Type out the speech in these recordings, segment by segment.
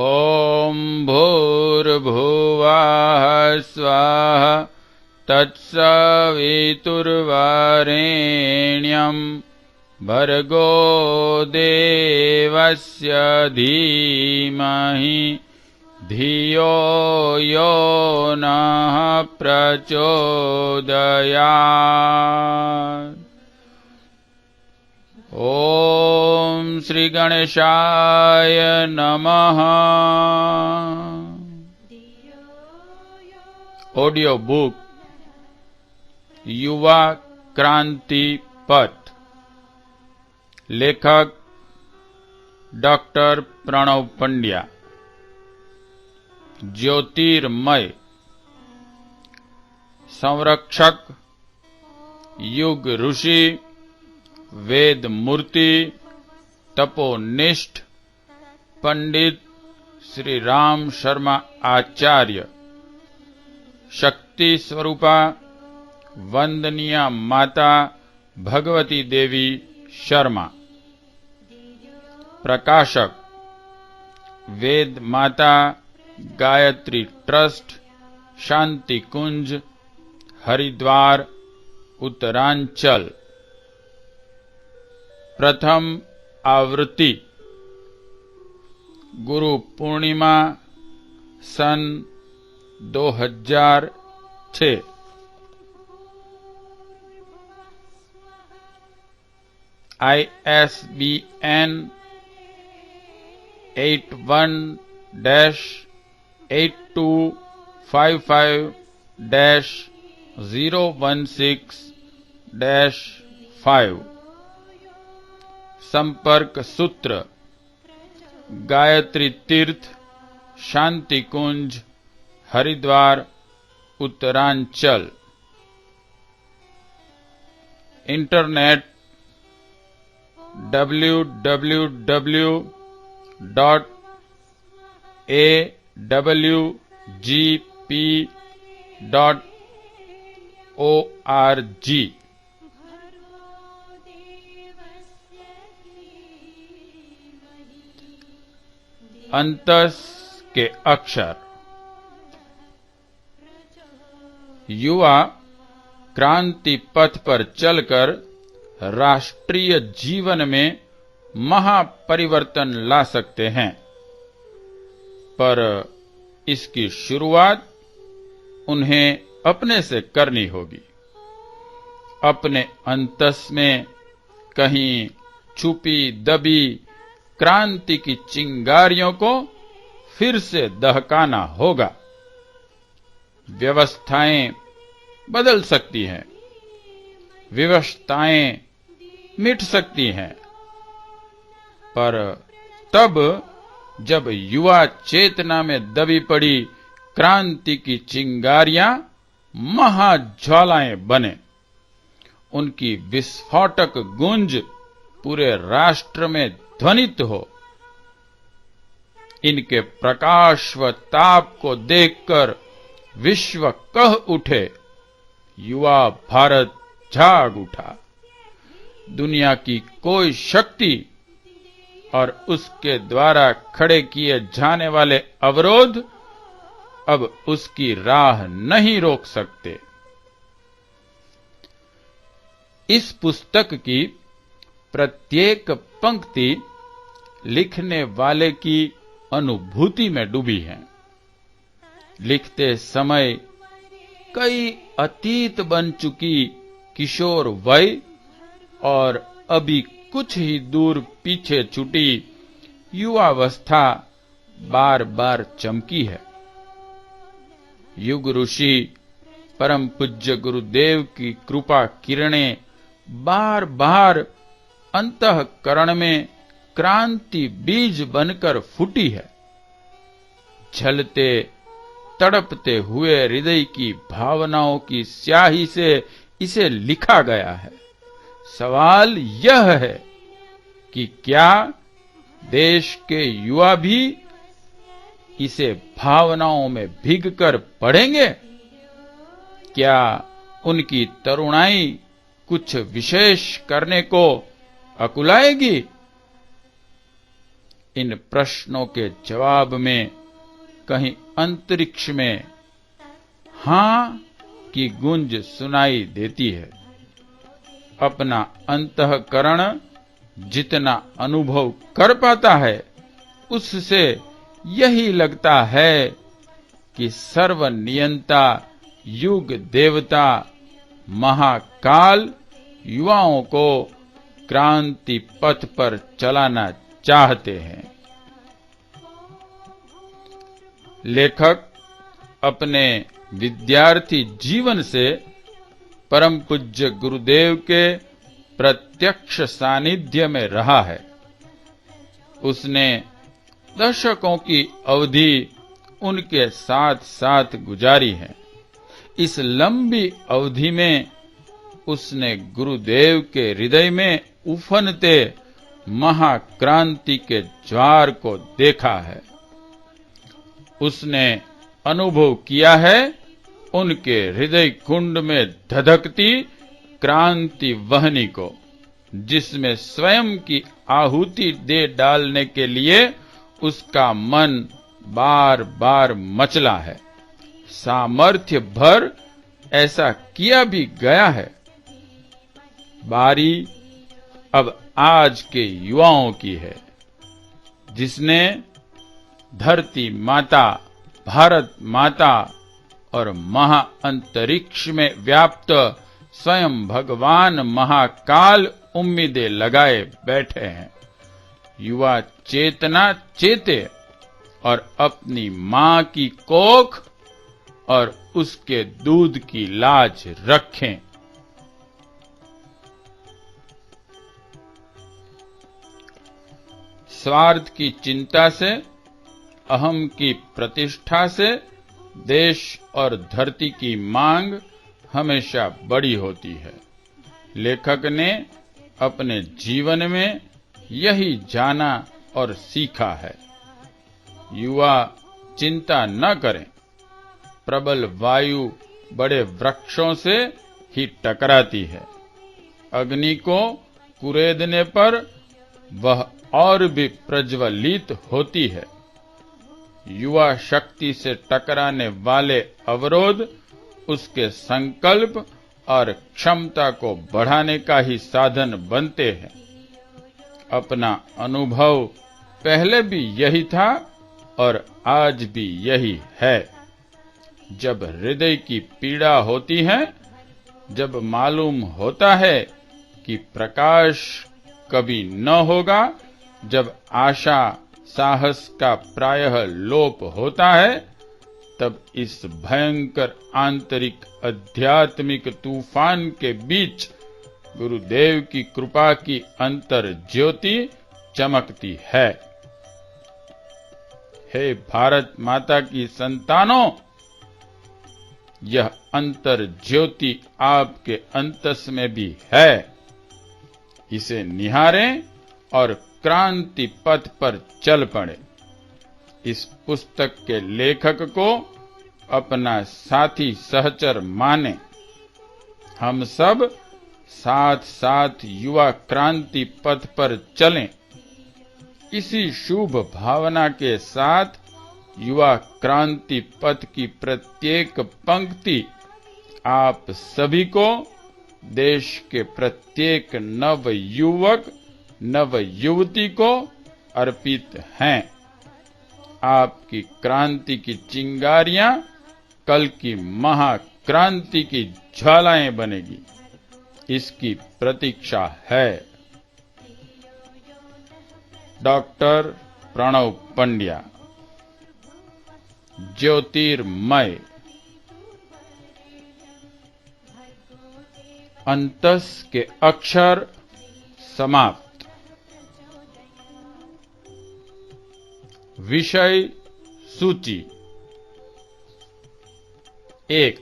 ॐ भूर्भुवः स्वः तत्सवितुर्वरेण्यं भर्गो देवस्य धीमहि धियो यो नः प्रचोदयात्। ओम श्री गणेशाय नमः। ऑडियो बुक युवा क्रांति पथ, लेखक डॉक्टर प्रणव पंड्या। ज्योतिर्मय संरक्षक युग ऋषि वेद मूर्ति तपोनिष्ठ पंडित श्री राम शर्मा आचार्य, शक्ति स्वरूपा वंदनीय माता भगवती देवी शर्मा। प्रकाशक वेद माता गायत्री ट्रस्ट, शांति कुंज, हरिद्वार, उत्तरांचल। प्रथम आवृत्ति गुरु पूर्णिमा सन 2006। ISBN 81-8255-016-5। संपर्क सूत्र गायत्री तीर्थ, शांति कुंज, हरिद्वार, उत्तरांचल। Internet www.awgp.org। अंतस के अक्षर। युवा क्रांति पथ पर चलकर राष्ट्रीय जीवन में महापरिवर्तन ला सकते हैं, पर इसकी शुरुआत उन्हें अपने से करनी होगी। अपने अंतस में कहीं छुपी दबी क्रांति की चिंगारियों को फिर से दहकाना होगा। व्यवस्थाएं बदल सकती हैं, विवशताएं मिट सकती हैं, पर तब जब युवा चेतना में दबी पड़ी क्रांति की चिंगारियां महाज्वालाएं बने, उनकी विस्फोटक गूंज पूरे राष्ट्र में ध्वनित हो। इनके प्रकाश व ताप को देखकर विश्व कह उठे, युवा भारत जाग उठा। दुनिया की कोई शक्ति और उसके द्वारा खड़े किए जाने वाले अवरोध अब उसकी राह नहीं रोक सकते। इस पुस्तक की प्रत्येक पंक्ति लिखने वाले की अनुभूति में डूबी है। लिखते समय कई अतीत बन चुकी किशोर वय और अभी कुछ ही दूर पीछे छूटी युवावस्था बार बार चमकी है। युग ऋषि परम पूज्य गुरुदेव की कृपा किरणें बार बार अंतःकरण में क्रांति बीज बनकर फूटी है। झलते तड़पते हुए हृदय की भावनाओं की स्याही से इसे लिखा गया है। सवाल यह है कि क्या देश के युवा भी इसे भावनाओं में भीगकर पढ़ेंगे? क्या उनकी तरुणाई कुछ विशेष करने को अकुलाएगी? इन प्रश्नों के जवाब में कहीं अंतरिक्ष में हां की गूंज सुनाई देती है। अपना अंतःकरण जितना अनुभव कर पाता है, उससे यही लगता है कि सर्वनियंता युग देवता महाकाल युवाओं को क्रांति पथ पर चलाना चाहते हैं। लेखक अपने विद्यार्थी जीवन से परम पूज्य गुरुदेव के प्रत्यक्ष सानिध्य में रहा है। उसने दशकों की अवधि उनके साथ साथ गुजारी है। इस लंबी अवधि में उसने गुरुदेव के हृदय में उफनते महाक्रांति के ज्वार को देखा है। उसने अनुभव किया है उनके हृदय कुंड में धधकती क्रांति वहनी को, जिसमें स्वयं की आहुति दे डालने के लिए उसका मन बार बार मचला है। सामर्थ्य भर ऐसा किया भी गया है। बारी अब आज के युवाओं की है, जिसने धरती माता, भारत माता और महाअंतरिक्ष में व्याप्त स्वयं भगवान महाकाल उम्मीदें लगाए बैठे हैं। युवा चेतना चेते और अपनी मां की कोख और उसके दूध की लाज रखें। स्वार्थ की चिंता से, अहम की प्रतिष्ठा से देश और धरती की मांग हमेशा बड़ी होती है। लेखक ने अपने जीवन में यही जाना और सीखा है। युवा चिंता न करें। प्रबल वायु बड़े वृक्षों से ही टकराती है। अग्नि को कुरेदने पर वह और भी प्रज्वलित होती है। युवा शक्ति से टकराने वाले अवरोध उसके संकल्प और क्षमता को बढ़ाने का ही साधन बनते हैं। अपना अनुभव पहले भी यही था और आज भी यही है। जब हृदय की पीड़ा होती है, जब मालूम होता है कि प्रकाश कभी न होगा, जब आशा साहस का प्रायः लोप होता है, तब इस भयंकर आंतरिक आध्यात्मिक तूफान के बीच गुरुदेव की कृपा की अंतर ज्योति चमकती है। हे भारत माता की संतानों, यह अंतर ज्योति आपके अंतस में भी है। इसे निहारें और क्रांति पथ पर चल पड़े। इस पुस्तक के लेखक को अपना साथी सहचर माने। हम सब साथ साथ युवा क्रांति पथ पर चलें। इसी शुभ भावना के साथ युवा क्रांति पथ की प्रत्येक पंक्ति आप सभी को देश के प्रत्येक नव युवक नव युवती को अर्पित हैं। आपकी क्रांति की चिंगारियां कल की महाक्रांति की ज्वालाएं बनेगी, इसकी प्रतीक्षा है। डॉक्टर प्रणव पंड्या। ज्योतिर्मय। अंतस के अक्षर समाप्त। विषय सूची। 1.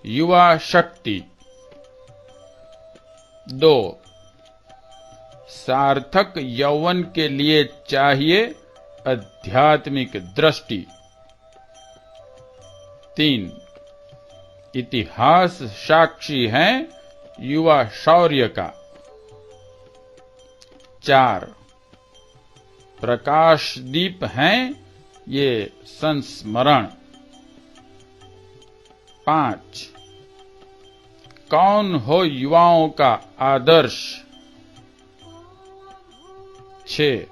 युवा शक्ति। 2. सार्थक यौवन के लिए चाहिए आध्यात्मिक दृष्टि। 3. इतिहास साक्षी है युवा शौर्य का। 4. प्रकाश दीप हैं ये संस्मरण। 5 कौन हो युवाओं का आदर्श। 6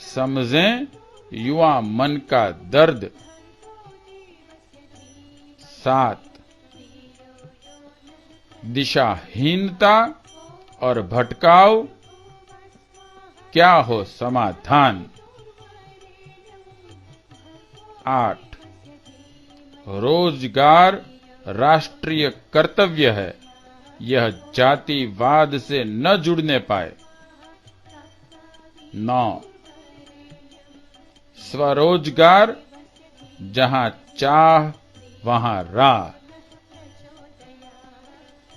समझें युवा मन का दर्द। 7 दिशाहीनता और भटकाव क्या हो समाधान। 8 रोजगार राष्ट्रीय कर्तव्य है, यह जातिवाद से न जुड़ने पाए। 9 स्वरोजगार जहां चाह वहां राह।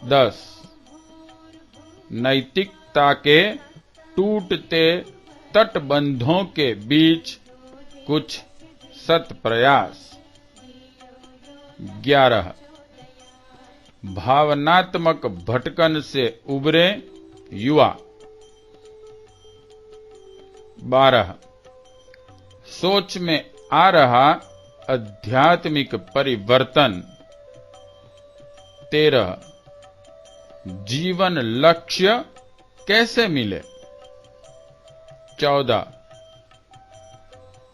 10 नैतिकता के टूटते तटबंधों के बीच कुछ सत प्रयास। 11 भावनात्मक भटकन से उबरे युवा। 12 सोच में आ रहा आध्यात्मिक परिवर्तन। 13 जीवन लक्ष्य कैसे मिले। 14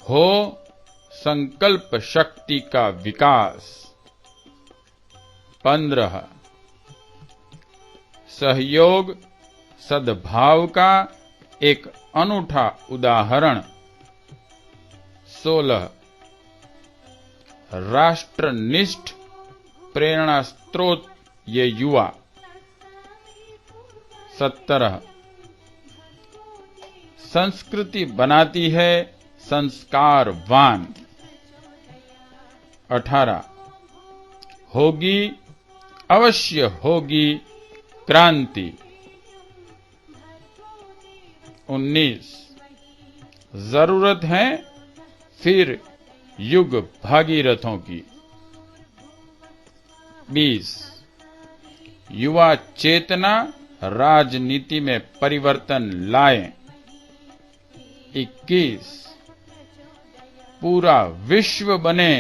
हो संकल्प शक्ति का विकास। 15 सहयोग सद्भाव का एक अनूठा उदाहरण। 16 राष्ट्रनिष्ठ प्रेरणा स्रोत ये युवा। 17 संस्कृति बनाती है संस्कारवान। 18 होगी अवश्य होगी क्रांति। 19 जरूरत है फिर युग भागीरथों की। 20 युवा चेतना राजनीति में परिवर्तन लाए। 21 पूरा विश्व बने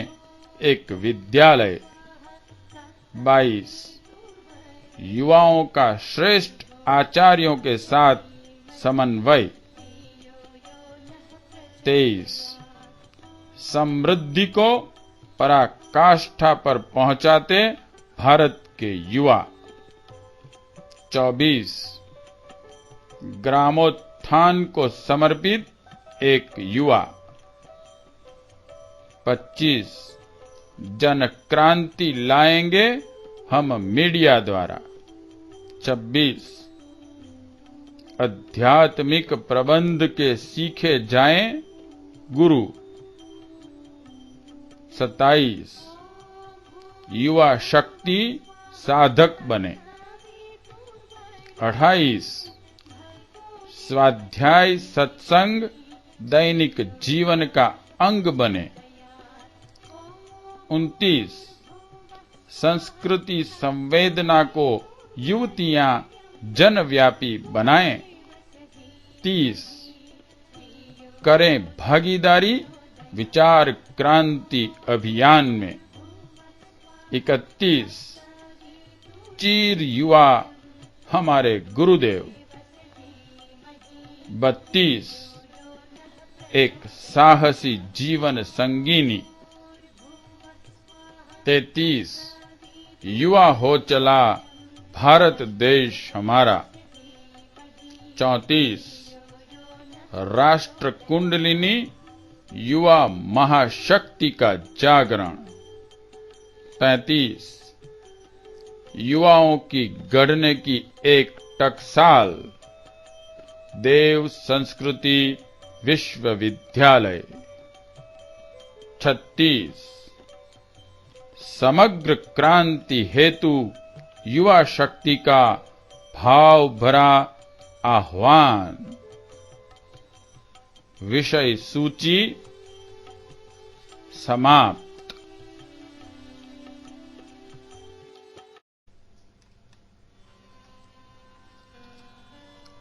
एक विद्यालय। 22 युवाओं का श्रेष्ठ आचार्यों के साथ समन्वय। 23 समृद्धि को पराकाष्ठा पर पहुंचाते भारत के युवा। 24 ग्रामोत्थान को समर्पित एक युवा। 25 जन क्रांति लाएंगे हम मीडिया द्वारा। 26 आध्यात्मिक प्रबंध के सीखे जाएं गुरु। 27 युवा शक्ति साधक बने। 28 स्वाध्याय सत्संग दैनिक जीवन का अंग बने। 29 संस्कृति संवेदना को युवतियां जनव्यापी बनाएं। 30 करें भागीदारी विचार क्रांति अभियान में। 31 चीर युवा हमारे गुरुदेव। 32 एक साहसी जीवन संगीनी। 33 युवा हो चला भारत देश हमारा। 34 राष्ट्र कुंडलिनी युवा महाशक्ति का जागरण। 35 युवाओं की गढ़ने की एक टकसाल देव संस्कृति विश्वविद्यालय। 36 समग्र क्रांति हेतु युवा शक्ति का भाव भरा आह्वान। विषय सूची समाप्त।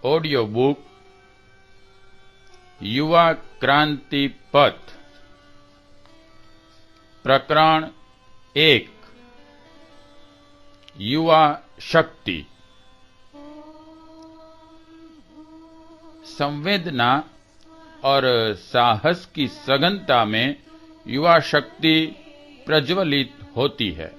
ऑडियो बुक युवा क्रांति पथ। प्रकरण 1। युवा शक्ति। संवेदना और साहस की सघनता में युवा शक्ति प्रज्वलित होती है।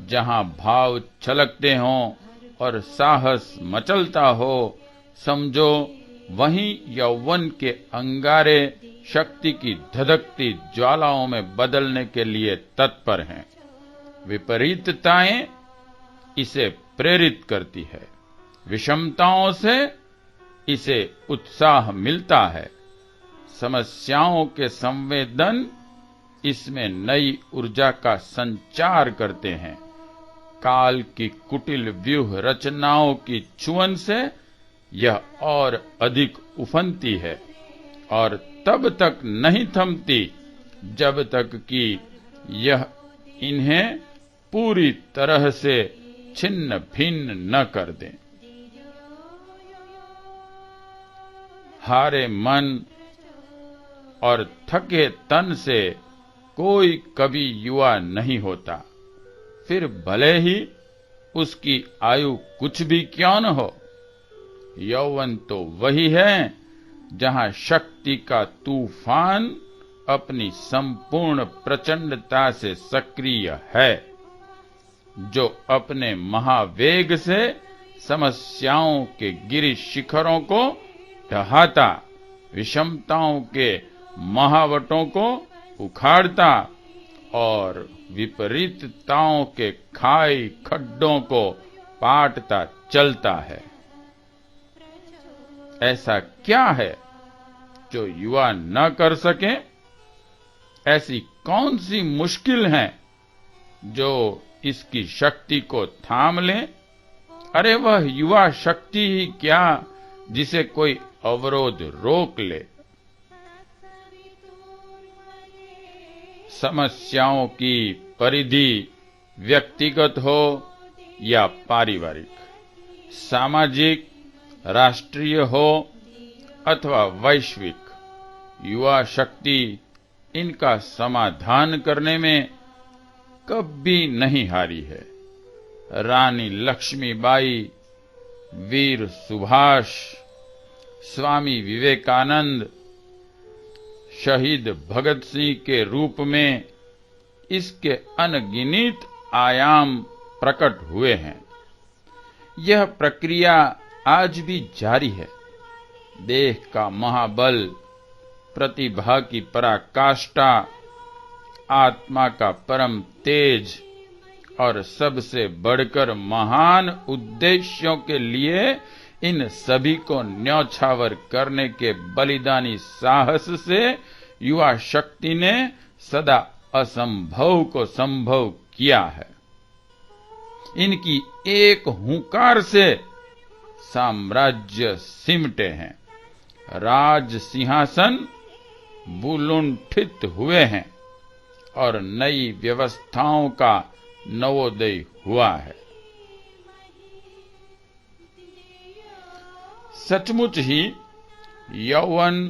जहां भाव छलकते हों और साहस मचलता हो, समझो वहीं यौवन के अंगारे शक्ति की धधकती ज्वालाओं में बदलने के लिए तत्पर हैं। विपरीतताएं इसे प्रेरित करती है, विषमताओं से इसे उत्साह मिलता है। समस्याओं के संवेदन इसमें नई ऊर्जा का संचार करते हैं। काल की कुटिल व्यूह रचनाओं की छुअन से यह और अधिक उफनती है और तब तक नहीं थमती जब तक कि यह इन्हें पूरी तरह से छिन्न भिन्न न कर दे। हारे मन और थके तन से कोई कभी युवा नहीं होता, फिर भले ही उसकी आयु कुछ भी क्यों न हो। यौवन तो वही है जहां शक्ति का तूफान अपनी संपूर्ण प्रचंडता से सक्रिय है, जो अपने महावेग से समस्याओं के गिरि शिखरों को ढहाता, विषमताओं के महावटों को उखाड़ता और विपरीतताओं के खाई खड्डों को पाटता चलता है। ऐसा क्या है जो युवा न कर सके? ऐसी कौन सी मुश्किल है जो इसकी शक्ति को थाम ले? अरे वह युवा शक्ति ही क्या जिसे कोई अवरोध रोक ले। समस्याओं की परिधि व्यक्तिगत हो या पारिवारिक, सामाजिक, राष्ट्रीय हो अथवा वैश्विक, युवा शक्ति इनका समाधान करने में कभी नहीं हारी है। रानी लक्ष्मीबाई, वीर सुभाष, स्वामी विवेकानंद, शहीद भगत सिंह के रूप में इसके अनगिनत आयाम प्रकट हुए हैं। यह प्रक्रिया आज भी जारी है। देह का महाबल, प्रतिभा की पराकाष्ठा, आत्मा का परम तेज और सबसे बढ़कर महान उद्देश्यों के लिए इन सभी को न्यौछावर करने के बलिदानी साहस से युवा शक्ति ने सदा असंभव को संभव किया है। इनकी एक हुंकार से साम्राज्य सिमटे हैं, राज सिंहासन बुलुंठित हुए हैं और नई व्यवस्थाओं का नवोदय हुआ है। सचमुच ही यौवन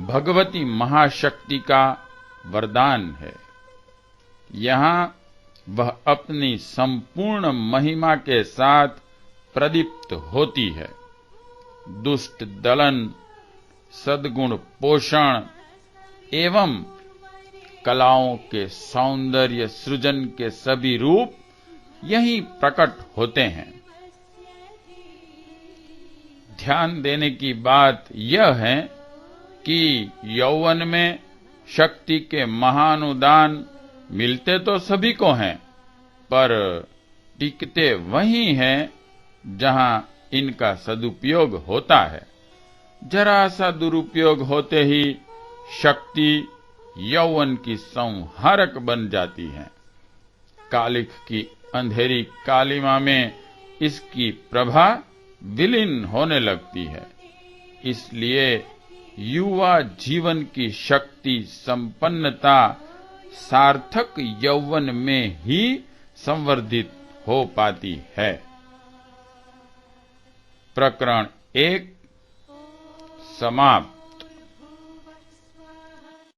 भगवती महाशक्ति का वरदान है। यहाँ वह अपनी संपूर्ण महिमा के साथ प्रदीप्त होती है। दुष्ट दलन, सद्गुण पोषण एवं कलाओं के सौंदर्य सृजन के सभी रूप यहीं प्रकट होते हैं। ध्यान देने की बात यह है कि यौवन में शक्ति के महानुदान मिलते तो सभी को हैं, पर टिकते वहीं हैं जहां इनका सदुपयोग होता है। जरा सा दुरुपयोग होते ही शक्ति यौवन की संहारक बन जाती है। कालिख की अंधेरी कालिमा में इसकी प्रभा विलीन होने लगती है। इसलिए युवा जीवन की शक्ति संपन्नता सार्थक यौवन में ही संवर्धित हो पाती है। प्रकरण 1 समाप्त।